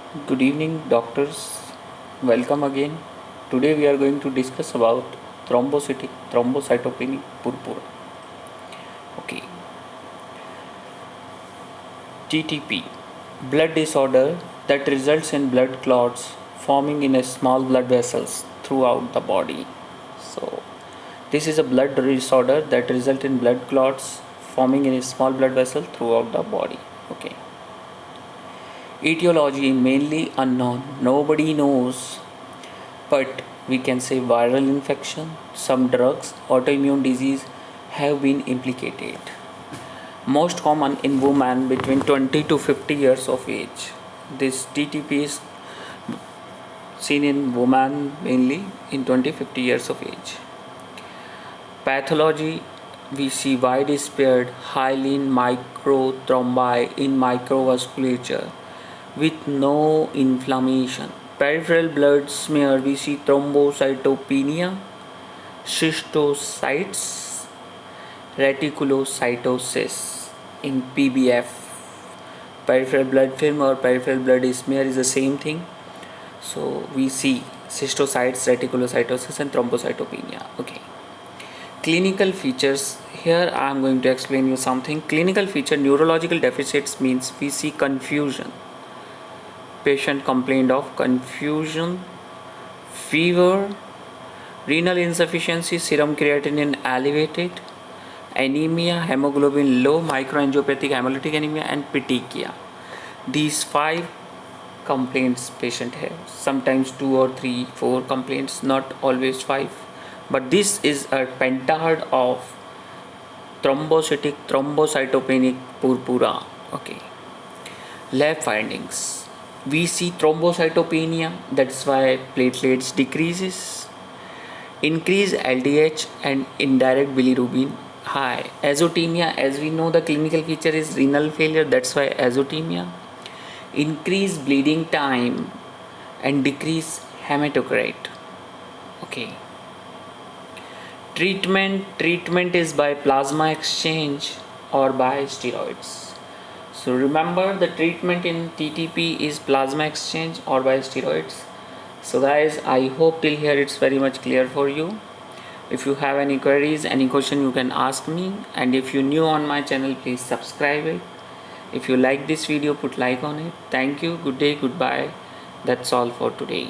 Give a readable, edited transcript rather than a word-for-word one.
Good evening, doctors. Welcome again. Today we are going to discuss about thrombocytic thrombocytopenic purpura. Okay, TTP, blood disorder that results in blood clots forming in a small blood vessels throughout the body. So, this is a blood disorder that results in blood clots forming in a small blood vessel throughout the body. Okay. Etiology mainly unknown. Nobody knows, but we can say viral infection, some drugs, autoimmune disease have been implicated. Most common in women between 20 to 50 years of age. This TTP is seen in women mainly in 20-50 years of age. Pathology, we see widespread hyaline microthrombi in microvasculature with no inflammation. Peripheral blood smear, we see thrombocytopenia, cystocytes, reticulocytosis in PBF. Peripheral blood film or peripheral blood smear is the same thing. So we see cystocytes, reticulocytosis and thrombocytopenia. Okay. Clinical features, here I am going to explain you something. Clinical feature, neurological deficits means we see confusion. Patient complained of confusion, fever, renal insufficiency, serum creatinine elevated, anemia, hemoglobin low, microangiopathic hemolytic anemia and petechia. These 5 complaints patient have. Sometimes 2 or 3, 4 complaints, not always 5. But this is a pentad of thrombocytic thrombocytopenic purpura. Okay. Lab findings. We see thrombocytopenia, that's why platelets decreases. Increase LDH and indirect bilirubin high. Azotemia, as we know the clinical feature is renal failure, that's why azotemia. Increase bleeding time and decrease hematocrit. Okay. Treatment is by plasma exchange or by steroids. So remember, the treatment in TTP is plasma exchange or by steroids. So guys, I hope till here it's very much clear for you. If you have any queries, any question, you can ask me, and if you're new on my channel, please subscribe it. If you like this video, put like on it. Thank you. Good day. Goodbye. That's all for today.